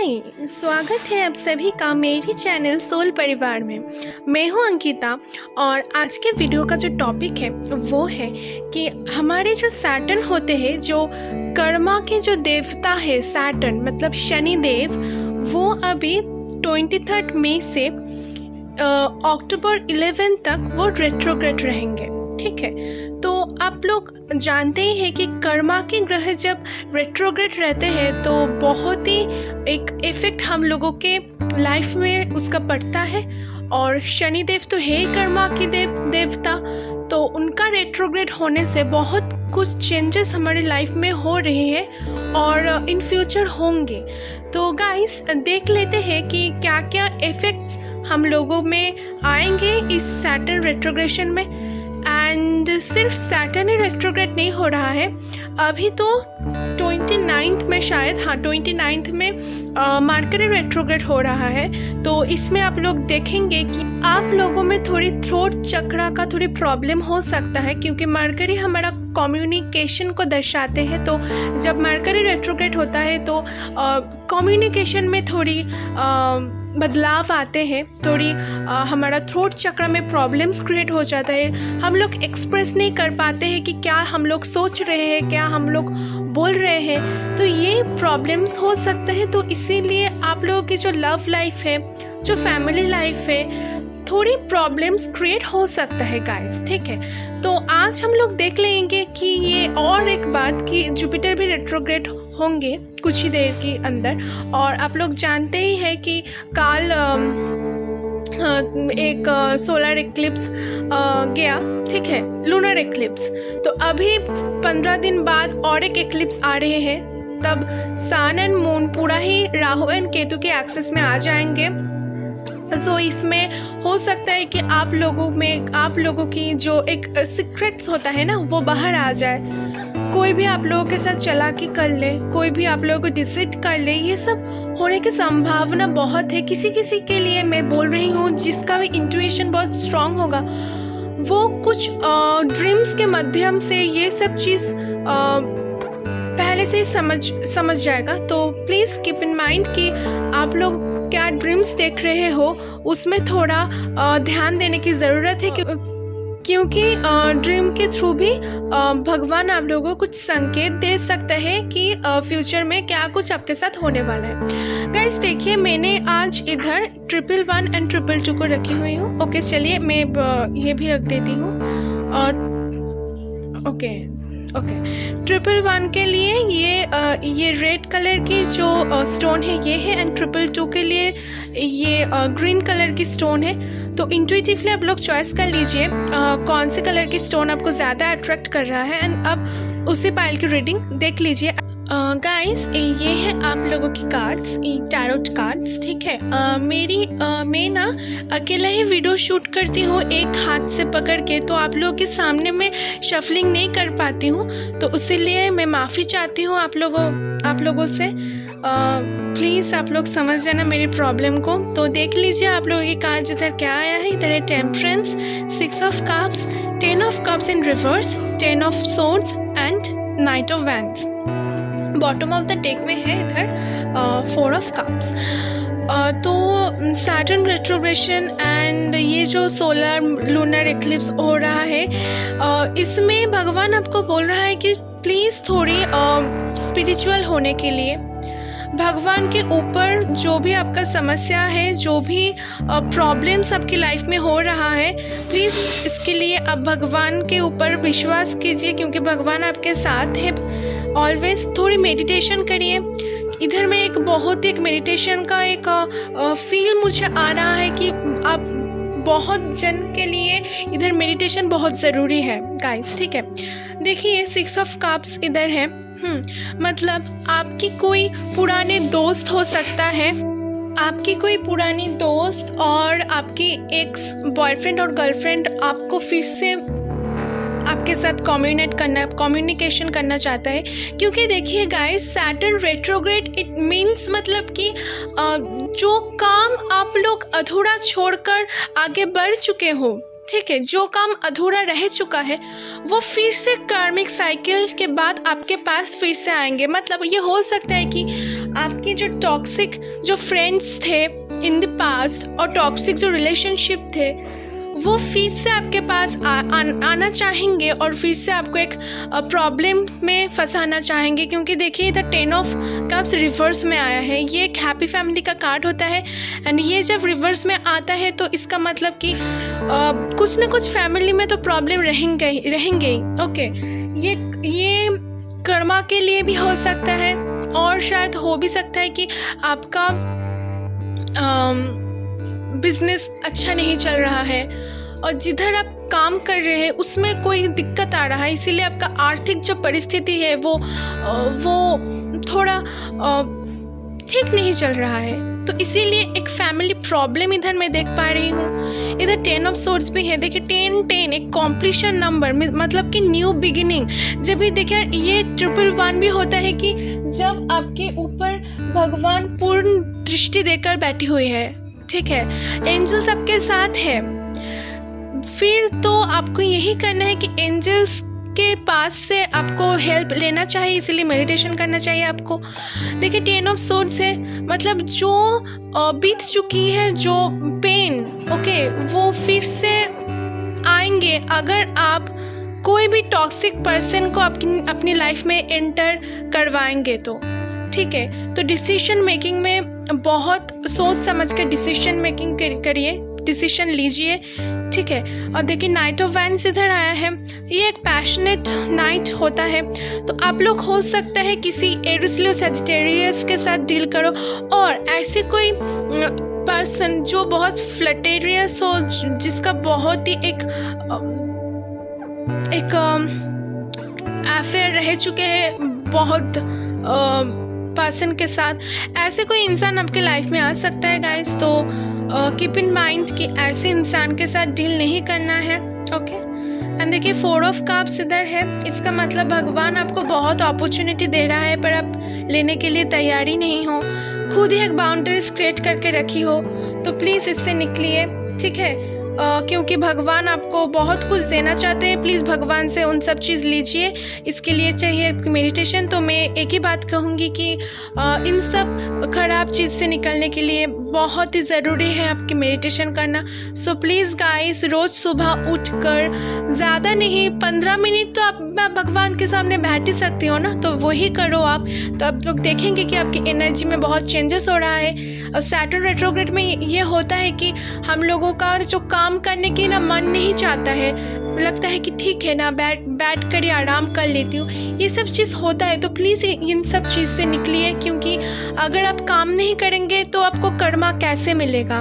हाय, स्वागत है आप सभी का मेरी चैनल सोल परिवार में। मैं हूं अंकिता और आज के वीडियो का जो टॉपिक है वो है कि हमारे जो सैटर्न होते हैं, जो कर्मा के जो देवता है सैटर्न मतलब शनि देव, वो अभी 23 मई से अक्टूबर 11 तक वो रेट्रोग्रेड रहेंगे। ठीक है, तो आप लोग जानते ही हैं कि कर्मा के ग्रह जब रेट्रोग्रेड रहते हैं तो बहुत ही एक इफेक्ट हम लोगों के लाइफ में उसका पड़ता है। और शनि देव तो है कर्मा की देवता, तो उनका रेट्रोग्रेड होने से बहुत कुछ चेंजेस हमारे लाइफ में हो रहे हैं और इन फ्यूचर होंगे। तो गाइस देख लेते हैं कि क्या क्या इफेक्ट्स हम लोगों में आएंगे इस सैटर्न रेट्रोग्रेशन में। एंड सिर्फ सैटर्न ही रेट्रोग्रेड नहीं हो रहा है, अभी तो 29 में शायद, हाँ 29 में मरकरी रेट्रोग्रेड हो रहा है। तो इसमें आप लोग देखेंगे कि आप लोगों में थोड़ी थ्रोट चक्र का थोड़ी प्रॉब्लम हो सकता है, क्योंकि मरकरी हमारा कम्युनिकेशन को दर्शाते हैं। तो जब मरकरी रेट्रोग्रेड होता है तो कम्युनिकेशन में थोड़ी बदलाव आते हैं, थोड़ी हमारा थ्रोट चक्र में प्रॉब्लम्स क्रिएट हो जाता है। हम लोग एक्सप्रेस नहीं कर पाते हैं कि क्या हम लोग सोच रहे हैं, क्या हम लोग बोल रहे हैं, तो ये प्रॉब्लम्स हो सकते हैं। तो इसीलिए आप लोगों की जो लव लाइफ है, जो फैमिली लाइफ है, थोड़ी प्रॉब्लम्स क्रिएट हो सकता है गाइस। ठीक है, तो आज हम लोग देख लेंगे कि ये और एक बात कि जुपिटर भी रेट्रोग्रेड होंगे कुछ ही देर के अंदर। और आप लोग जानते ही हैं कि काल एक सोलर एक्लिप्स गया, ठीक है, लूनर एक्लिप्स। तो अभी 15 दिन बाद और एक एक्लिप्स आ रहे हैं, तब सन एंड मून पूरा ही राहु एंड केतु के एक्सेस में आ जाएंगे। सो इसमें हो सकता है कि आप लोगों की जो एक सीक्रेट्स होता है ना, वो बाहर आ जाए। कोई भी आप लोगों के साथ चालाकी कर ले, कोई भी आप लोगों को डिसीट कर ले, ये सब होने की संभावना बहुत है। किसी किसी के लिए मैं बोल रही हूँ जिसका भी इंट्यूशन बहुत स्ट्रांग होगा, वो कुछ ड्रीम्स के माध्यम से ये सब चीज़ पहले से ही समझ जाएगा। तो प्लीज़ कीप इन माइंड कि आप लोग क्या ड्रीम्स देख रहे हो, उसमें थोड़ा ध्यान देने की ज़रूरत है, क्योंकि ड्रीम के थ्रू भी भगवान आप लोगों को कुछ संकेत दे सकता है कि फ्यूचर में क्या कुछ आपके साथ होने वाला है। गाइस देखिए, मैंने आज इधर 111 एंड 222 को रखी हुई हूँ। ओके, चलिए मैं ये भी रख देती हूँ। और ओके 111 के लिए ये रेड कलर की जो स्टोन है ये है, एंड 222 के लिए ये ग्रीन कलर की स्टोन है। तो इंट्यूटिवली आप लोग चॉइस कर लीजिए कौन से कलर की स्टोन आपको ज़्यादा अट्रैक्ट कर रहा है, एंड अब उसी पाइल की रीडिंग देख लीजिए। गाइस ये है आप लोगों की कार्ड्स, टैरोट कार्ड्स। ठीक है, मैं ना अकेला ही वीडियो शूट करती हूँ एक हाथ से पकड़ के, तो आप लोगों के सामने मैं शफलिंग नहीं कर पाती हूँ, तो इसीलिए मैं माफ़ी चाहती हूँ आप लोगों से। प्लीज़ आप लोग समझ जाना मेरी प्रॉब्लम को। तो देख लीजिए आप लोगों के कार्ड्स इधर क्या आया है। इधर है temperance, 6 of cups, 10 of cups in reverse, 10 of swords and night of wands. Bottom of the deck में है इधर 4 ऑफ कप्स। तो सैटर्न रेट्रोग्रेशन एंड ये जो सोलर लूनर एक्लिप्स हो रहा है, इसमें भगवान आपको बोल रहा है कि प्लीज़ थोड़ी स्पिरिचुअल होने के लिए भगवान के ऊपर जो भी आपका समस्या है, जो भी प्रॉब्लम्स आपकी लाइफ में हो रहा है, प्लीज़ इसके लिए आप भगवान के ऊपर विश्वास कीजिए, क्योंकि भगवान आपके साथ है ऑलवेज। थोड़ी मेडिटेशन करिए। इधर में एक मेडिटेशन का एक फील मुझे आ रहा है कि आप बहुत जन के लिए इधर मेडिटेशन बहुत ज़रूरी है गाइस। ठीक है, देखिए 6 ऑफ कप्स इधर है। मतलब आपकी कोई पुराने दोस्त हो सकता है, आपकी कोई पुरानी दोस्त और आपकी एक्स बॉयफ्रेंड और गर्लफ्रेंड आपको फिर से आपके साथ कम्युनिकेशन करना चाहता है। क्योंकि देखिए guys, Saturn retrograde it means मतलब कि जो काम आप लोग अधूरा छोड़कर आगे बढ़ चुके हो, ठीक है, जो काम अधूरा रह चुका है वो फिर से कार्मिक साइकिल के बाद आपके पास फिर से आएंगे। मतलब ये हो सकता है कि आपके जो टॉक्सिक जो फ्रेंड्स थे इन द पास्ट और टॉक्सिक जो रिलेशनशिप थे वो फिर से आपके पास आना चाहेंगे और फिर से आपको एक प्रॉब्लम में फंसाना चाहेंगे, क्योंकि देखिए इधर 10 ऑफ कप्स रिवर्स में आया है। ये एक हैप्पी फैमिली का कार्ड होता है एंड ये जब रिवर्स में आता है तो इसका मतलब कि कुछ ना कुछ फैमिली में तो प्रॉब्लम रहेंगे ही। ओके, ये कर्मा के लिए भी हो सकता है और शायद हो भी सकता है कि आपका बिजनेस अच्छा नहीं चल रहा है और जिधर आप काम कर रहे हैं उसमें कोई दिक्कत आ रहा है, इसीलिए आपका आर्थिक जो परिस्थिति है वो थोड़ा ठीक नहीं चल रहा है। तो इसीलिए एक फैमिली प्रॉब्लम इधर मैं देख पा रही हूँ। इधर 10 ऑफ सोर्ड्स भी है। देखिए 10 एक कॉम्प्लीशन नंबर, मतलब कि न्यू बिगिनिंग। जब भी देखिए ये 111 भी होता है कि जब आपके ऊपर भगवान पूर्ण दृष्टि देकर बैठी हुई है, ठीक है, एंजल्स आपके साथ है, फिर तो आपको यही करना है कि एंजल्स के पास से आपको हेल्प लेना चाहिए, इसलिए मेडिटेशन करना चाहिए आपको। देखिए 10 ऑफ सोर्ड्स है, मतलब जो बीत चुकी है जो पेन, ओके, वो फिर से आएंगे अगर आप कोई भी टॉक्सिक पर्सन को अपनी लाइफ में एंटर करवाएंगे तो, ठीक है। तो डिसीजन मेकिंग में बहुत सोच समझ कर डिसीजन मेकिंग करिए, डिसीजन लीजिए, ठीक है। और देखिए नाइट ऑफ वैंड्स इधर आया है, ये एक पैशनेट नाइट होता है। तो आप लोग हो सकता है किसी एरिस लियो सजिटेरियस के साथ डील करो और ऐसे कोई पर्सन जो बहुत फ्लर्टेरियस हो, जिसका बहुत ही एक अफेयर रह चुके हैं बहुत पर्सन के साथ, ऐसे कोई इंसान आपके लाइफ में आ सकता है गाइस। तो कीप इन माइंड कि ऐसे इंसान के साथ डील नहीं करना है, ओके। एंड देखिए 4 ऑफ कप्स इधर है, इसका मतलब भगवान आपको बहुत अपॉर्चुनिटी दे रहा है पर आप लेने के लिए तैयारी नहीं हो, खुद ही एक बाउंड्रीज क्रिएट करके रखी हो, तो प्लीज़ इससे निकलिए, ठीक है। क्योंकि भगवान आपको बहुत कुछ देना चाहते हैं, प्लीज़ भगवान से उन सब चीज़ लीजिए। इसके लिए चाहिए मेडिटेशन। तो मैं एक ही बात कहूँगी कि इन सब ख़राब चीज़ से निकलने के लिए बहुत ही ज़रूरी है आपकी मेडिटेशन करना। सो प्लीज़ गाइस, रोज़ सुबह उठकर ज़्यादा नहीं 15 मिनट तो आप भगवान के सामने बैठ ही सकती हो ना, तो वही करो आप। तो आप लोग देखेंगे कि आपकी एनर्जी में बहुत चेंजेस हो रहा है। और सैटर्न रेट्रोग्रेड में ये होता है कि हम लोगों का जो काम करने की ना मन नहीं चाहता है, लगता है कि ठीक है ना, बैठ कर ही आराम कर लेती हूँ, ये सब चीज़ होता है। तो प्लीज़ इन सब चीज़ से निकलिए, क्योंकि अगर आप काम नहीं करेंगे तो आपको कर्मा कैसे मिलेगा।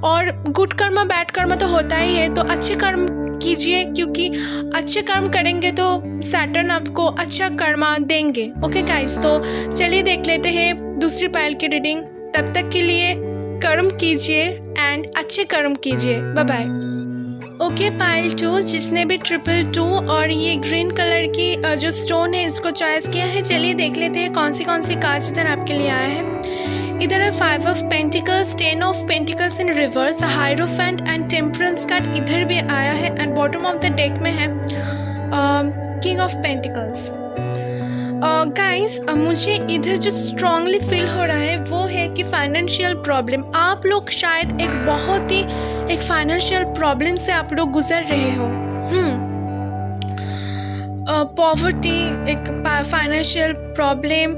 और गुड कर्मा बैड कर्मा तो होता ही है, तो अच्छे कर्म कीजिए, क्योंकि अच्छे कर्म करेंगे तो सैटर्न आपको अच्छा कर्मा देंगे। ओके गाइस, तो चलिए देख लेते हैं दूसरी पायल की रीडिंग। तब तक के लिए कर्म कीजिए एंड अच्छे कर्म कीजिए। Bye bye. ओके पायल 2, जिसने भी 222 और ये ग्रीन कलर की जो स्टोन है इसको चॉइस किया है, चलिए देख लेते हैं कौन सी कार्ड्स इधर आपके लिए आया है। इधर है 5 of pentacles, 10 of pentacles in reverse, hierophant and temperance card इधर भी आया है and bottom of the deck में है किंग ऑफ पेंटिकल्स। गाइस, मुझे इधर जो स्ट्रांगली फील हो रहा है वो है कि फाइनेंशियल प्रॉब्लम, आप लोग शायद एक बहुत ही एक फाइनेंशियल प्रॉब्लम से आप लोग गुजर रहे हो। पॉवर्टी, एक फाइनेंशियल प्रॉब्लम,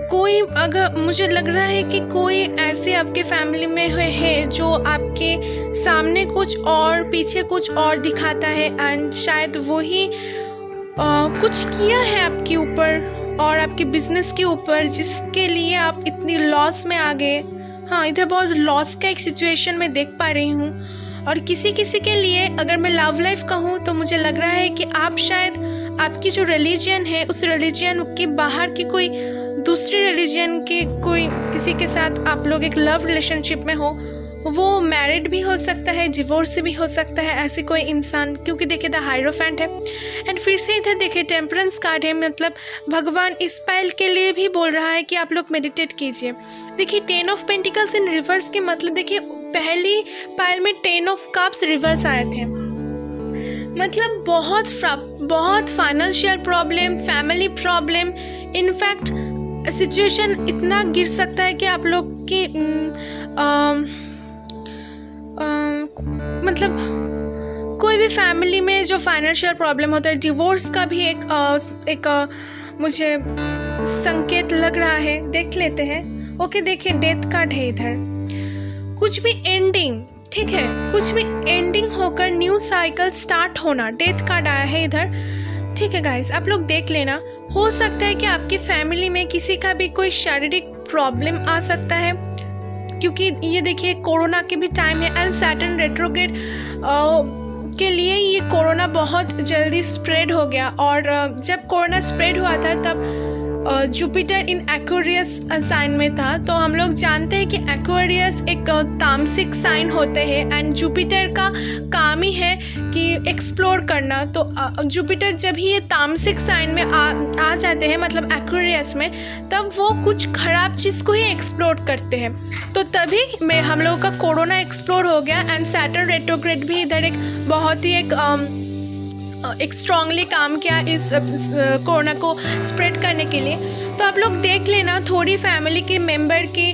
कोई अगर मुझे लग रहा है कि कोई ऐसे आपके फैमिली में है जो आपके सामने कुछ और पीछे कुछ और दिखाता है एंड शायद वही कुछ किया है आपके ऊपर और आपके बिजनेस के ऊपर, जिसके लिए आप इतनी लॉस में आ गए। हाँ, इधर बहुत लॉस का एक सिचुएशन में देख पा रही हूँ। और किसी के लिए अगर मैं लव लाइफ कहूँ तो मुझे लग रहा है कि आप शायद आपकी जो रिलीजन है उस रिलीजन के बाहर की कोई दूसरी रिलीजन के कोई किसी के साथ आप लोग एक लव रिलेशनशिप में हो। वो मैरिड भी हो सकता है, डिवोर्स भी हो सकता है, ऐसे कोई इंसान, क्योंकि देखिए द हायरोफेंट है एंड फिर से इधर देखिए टेम्परेंस कार्ड है। मतलब भगवान इस पायल के लिए भी बोल रहा है कि आप लोग मेडिटेट कीजिए। देखिए 10 ऑफ पेंटिकल्स इन रिवर्स के मतलब देखिए पहली पायल में 10 ऑफ कप्स रिवर्स आए थे, मतलब बहुत financial problem, family problem, in fact situation इतना गिर सकता है कि आप लोग की मतलब कोई भी फैमिली में जो फाइनेंशियल प्रॉब्लम होता है, डिवोर्स का भी एक मुझे संकेत लग रहा है। देख लेते हैं। ओके, देखिए डेथ कार्ड है इधर। कुछ भी एंडिंग, ठीक है, कुछ भी एंडिंग होकर न्यू साइकिल स्टार्ट होना, डेथ कार्ड आया है इधर। ठीक है गाइस, आप लोग देख लेना। हो सकता है कि आपकी फैमिली में किसी का भी कोई शारीरिक प्रॉब्लम आ सकता है, क्योंकि ये देखिए कोरोना के भी टाइम है एंड सैटर्न रेट्रोग्रेड के लिए ये कोरोना बहुत जल्दी स्प्रेड हो गया। और जब कोरोना स्प्रेड हुआ था तब जुपिटर इन एक्वेरियस साइन में था। तो हम लोग जानते हैं कि एक्वेरियस एक तामसिक साइन होते हैं एंड जुपिटर का काम ही है कि एक्सप्लोर करना। तो जुपिटर जब ही ये तामसिक साइन में आ जाते हैं, मतलब एक्वेरियस में, तब वो कुछ ख़राब चीज़ को ही एक्सप्लोर करते हैं। तो तभी में हम लोगों का कोरोना एक्सप्लोर हो गया एंड सैटर्न रेट्रोग्रेड भी इधर एक बहुत ही एक स्ट्रांगली काम किया इस कोरोना को स्प्रेड करने के लिए। तो आप लोग देख लेना, थोड़ी फैमिली के मेंबर की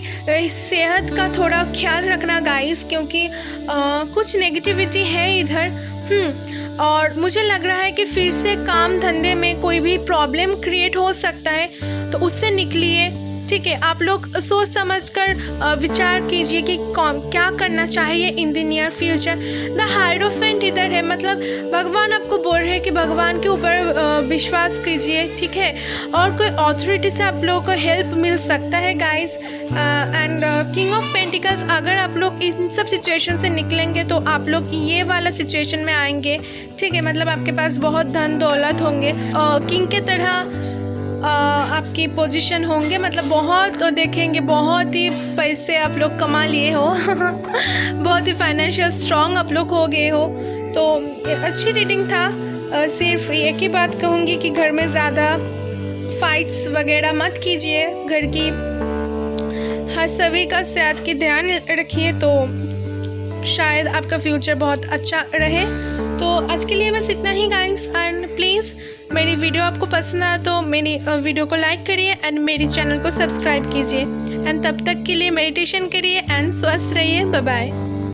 सेहत का थोड़ा ख्याल रखना गाइस, क्योंकि कुछ नेगेटिविटी है इधर। और मुझे लग रहा है कि फिर से काम धंधे में कोई भी प्रॉब्लम क्रिएट हो सकता है, तो उससे निकलिए। ठीक है, आप लोग सोच समझकर विचार कीजिए कि क्या करना चाहिए in the near future. The hierophant इधर है, मतलब भगवान आपको बोल रहे हैं कि भगवान के ऊपर विश्वास कीजिए। ठीक है, और कोई अथॉरिटी से आप लोगों को हेल्प मिल सकता है guys. And king of pentacles, अगर आप लोग इन सब सिचुएशन से निकलेंगे तो आप लोग ये वाला सिचुएशन में आएंगे। ठीक है, मतलब आपके पास बहुत धन दौलत होंगे, किंग के तरह आपकी पोजीशन होंगे, मतलब बहुत देखेंगे, बहुत ही पैसे आप लोग कमा लिए हो बहुत ही फाइनेंशियल स्ट्रॉन्ग आप लोग हो गए हो। तो अच्छी रीडिंग था। सिर्फ एक ही बात कहूँगी कि घर में ज़्यादा फाइट्स वगैरह मत कीजिए, घर की हर सभी का सेहत की ध्यान रखिए, तो शायद आपका फ्यूचर बहुत अच्छा रहे। तो आज के लिए बस इतना ही गाइस। एंड प्लीज़ मेरी वीडियो आपको पसंद आया तो मेरी वीडियो को लाइक करिए एंड मेरी चैनल को सब्सक्राइब कीजिए। एंड तब तक के लिए मेडिटेशन करिए एंड स्वस्थ रहिए। Bye bye.